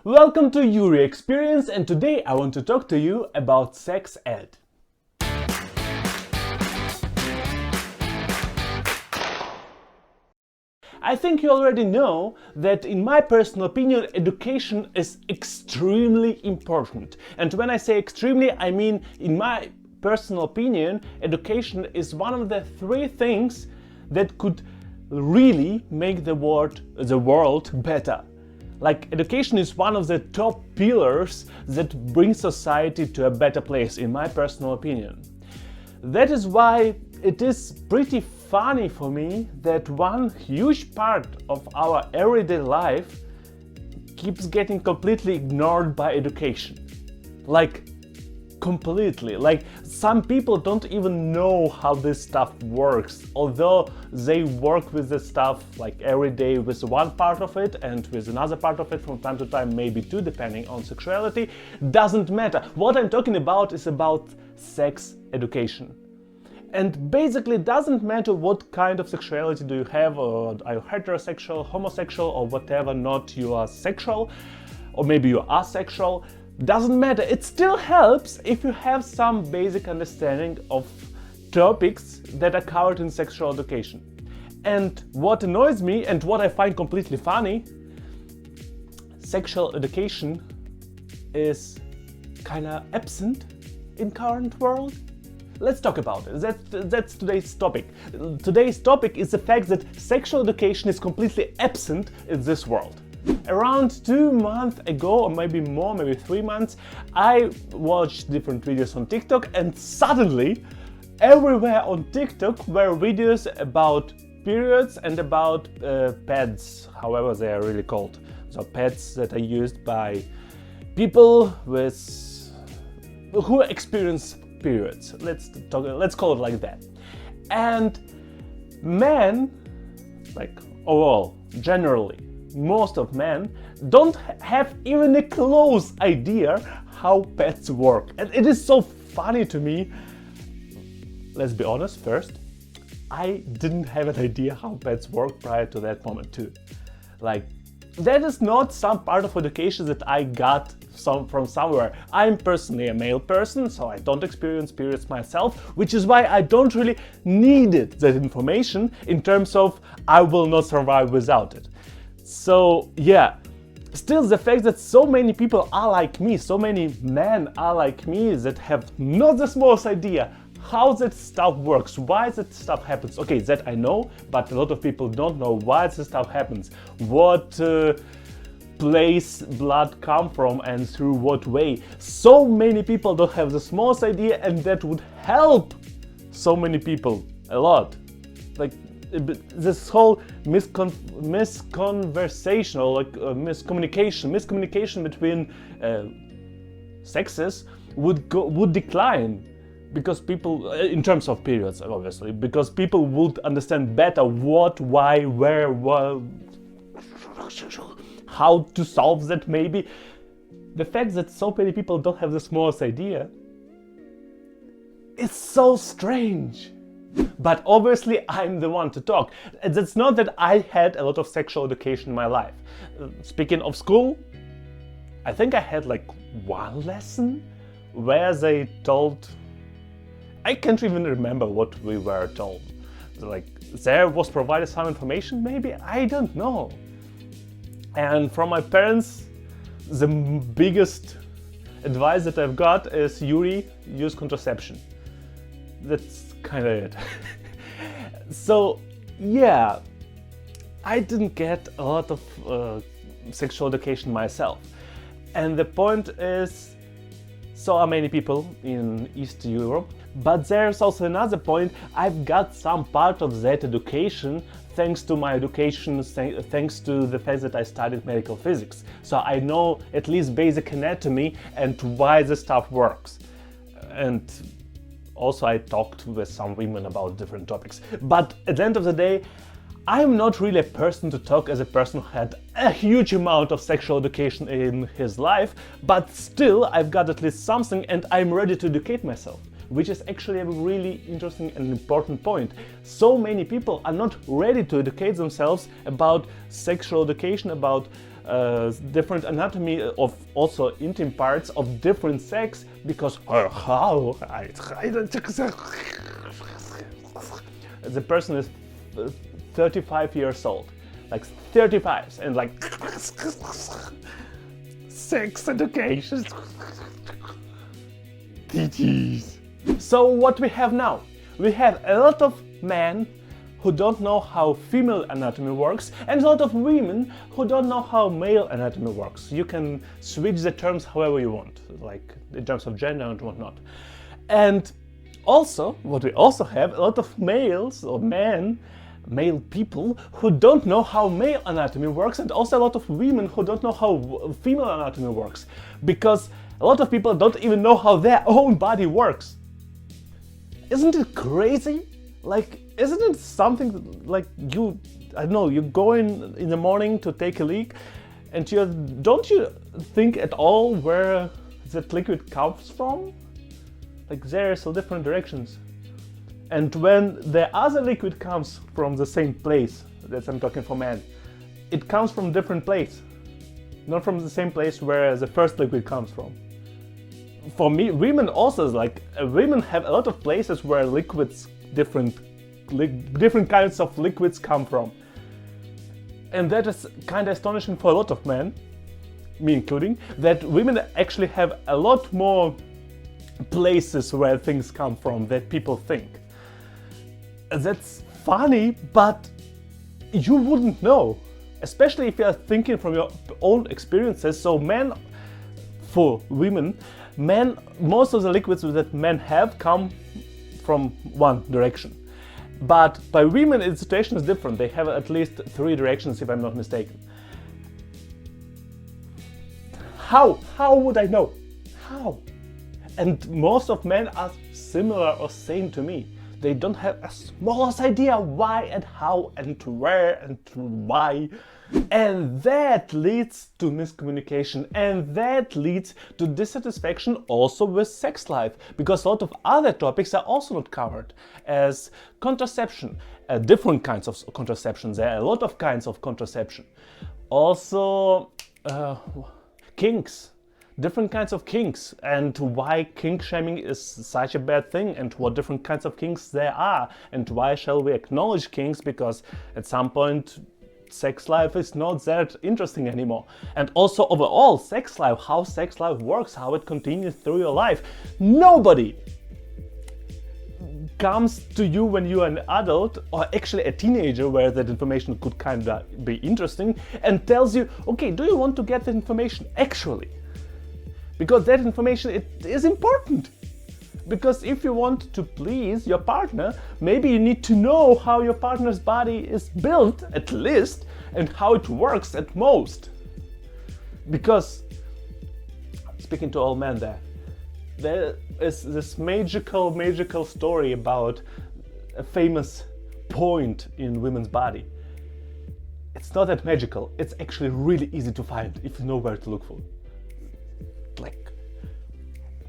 Welcome to Yury Experience, and today I want to talk to you about sex ed. I think you already know that in my personal opinion, education is extremely important. And when I say extremely, I mean in my personal opinion, education is one of the three things that could really make the world better. Like, education is one of the top pillars that brings society to a better place, in my personal opinion. That is why it is pretty funny for me that one huge part of our everyday life keeps getting completely ignored by education. Like, completely. Like, some people don't even know how this stuff works, although they work with this stuff like every day with one part of it and with another part of it from time to time, maybe two, depending on sexuality. Doesn't matter. What I'm talking about is about sex education. And basically it doesn't matter what kind of sexuality do you have, or are you heterosexual, homosexual, or whatever, not you are sexual, or maybe you are asexual. Doesn't matter. It still helps if you have some basic understanding of topics that are covered in sexual education. And what annoys me and what I find completely funny, sexual education is kinda absent in current world. Let's talk about it. That's today's topic. Today's topic is the fact that sexual education is completely absent in this world. Around 2 months ago, or maybe more, maybe 3 months, I watched different videos on TikTok, and suddenly everywhere on TikTok were videos about periods and about pads, however they are really called. So pads that are used by people who experience periods. Let's call it like that. And men, like overall, generally, most of men don't have even a close idea how pads work. And it is so funny to me. Let's be honest first, I didn't have an idea how pads work prior to that moment too. Like, that is not some part of education that I got from somewhere. I'm personally a male person, so I don't experience periods myself, which is why I don't really need that information in terms of I will not survive without it. So yeah, still the fact that so many people are like me, so many men are like me that have not the smallest idea how that stuff works, why that stuff happens. Okay, that I know, but a lot of people don't know why that stuff happens, what place blood come from and through what way. So many people don't have the smallest idea, and that would help so many people a lot. Like, this whole misconversation or like miscommunication between sexes would decline, because people, in terms of periods obviously, because people would understand better what, why, where, how to solve that maybe. The fact that so many people don't have the smallest idea is so strange. But obviously I'm the one to talk. It's not that I had a lot of sexual education in my life. Speaking of school, I think I had like one lesson where they told, I can't even remember what we were told. Like, there was provided some information, maybe, I don't know. And from my parents, the biggest advice that I've got is, Yury, use contraception. That's kind of it. So yeah, I didn't get a lot of sexual education myself. And the point is, so are many people in East Europe. But there's also another point. I've got some part of that education thanks to my education, thanks to the fact that I studied medical physics. So I know at least basic anatomy and why the stuff works. And also I talked with some women about different topics. But at the end of the day, I'm not really a person to talk as a person who had a huge amount of sexual education in his life, but still I've got at least something, and I'm ready to educate myself. Which is actually a really interesting and important point. So many people are not ready to educate themselves about sexual education, about different anatomy of also intimate parts of different sex, because how the person is 35 years old, like 35, and like sex education. So what we have now? We have a lot of men who don't know how female anatomy works, and a lot of women who don't know how male anatomy works. You can switch the terms however you want, like in terms of gender and whatnot. And also, what we also have, a lot of males or men, male people who don't know how male anatomy works, and also a lot of women who don't know how female anatomy works, because a lot of people don't even know how their own body works. Isn't it crazy? Like, isn't it something like I don't know, you go in the morning to take a leak, and don't you think at all where that liquid comes from? Like, there's different directions. And when the other liquid comes from the same place, that's I'm talking for men, it comes from different place, not from the same place where the first liquid comes from. For me, women also, like, women have a lot of places where liquids, different kinds of liquids come from. And that is kind of astonishing for a lot of men, me including, that women actually have a lot more places where things come from that people think. That's funny, but you wouldn't know, especially if you are thinking from your own experiences. So for women, most of the liquids that men have come from one direction. But by women, the situation is different. They have at least 3 directions, if I'm not mistaken. How would I know? How? And most of men are similar or same to me. They don't have a smallest idea why and how and where and why. And that leads to miscommunication, and that leads to dissatisfaction also with sex life, because a lot of other topics are also not covered, as contraception, different kinds of contraception. There are a lot of kinds of contraception. Also kinks, different kinds of kinks, and why kink shaming is such a bad thing, and what different kinds of kinks there are, and why shall we acknowledge kinks, because at some point sex life is not that interesting anymore. And also overall sex life, how sex life works, how it continues through your life. Nobody comes to you when you are an adult, or actually a teenager, where that information could kind of be interesting, and tells you, okay, do you want to get that information actually? Because that information, it is important. Because if you want to please your partner, maybe you need to know how your partner's body is built, at least, and how it works at most. Because, speaking to all men there is this magical story about a famous point in women's body. It's not that magical, it's actually really easy to find if you know where to look for. Like,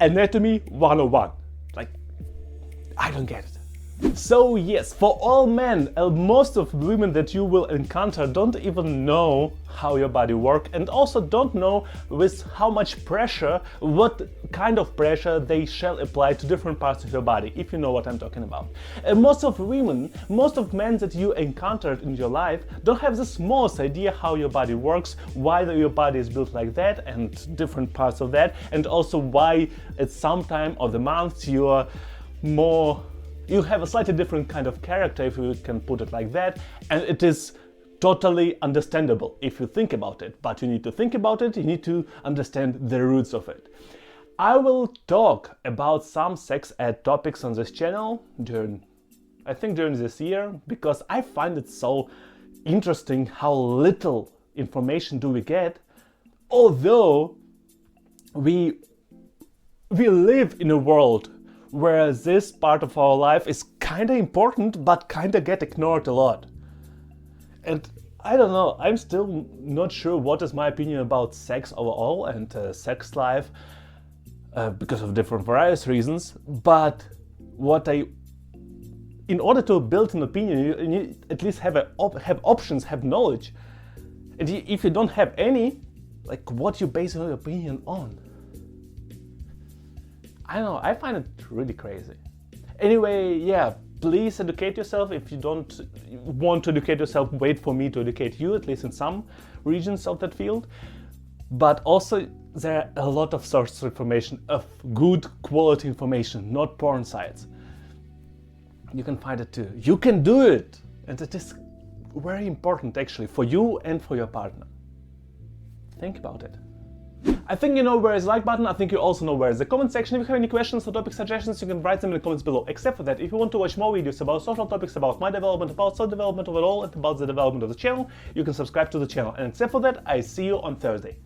Anatomy 101. Like, I don't get it. So yes, for all men, most of the women that you will encounter don't even know how your body works, and also don't know with how much pressure, what kind of pressure they shall apply to different parts of your body, if you know what I'm talking about. And most of men that you encountered in your life don't have the smallest idea how your body works, why your body is built like that, and different parts of that, and also why at some time of the month you have a slightly different kind of character, if you can put it like that, and it is totally understandable if you think about it. But you need to think about it, you need to understand the roots of it. I will talk about some sex ed topics on this channel during this year, because I find it so interesting how little information do we get, although we live in a world where this part of our life is kind of important, but kind of get ignored a lot. And I don't know, I'm still not sure what is my opinion about sex overall and sex life, because of different various reasons. But in order to build an opinion, you need at least have options, have knowledge. And if you don't have any, like, what you base your opinion on? I don't know, I find it really crazy. Anyway, yeah, please educate yourself. If you don't want to educate yourself, wait for me to educate you, at least in some regions of that field. But also, there are a lot of sources of information, of good quality information, not porn sites. You can find it too. You can do it! And it is very important, actually, for you and for your partner. Think about it. I think you know where is the like button. I think you also know where is the comment section. If you have any questions or topic suggestions, you can write them in the comments below. Except for that, if you want to watch more videos about social topics, about my development, about self-development overall, and about the development of the channel, you can subscribe to the channel. And except for that, I see you on Thursday.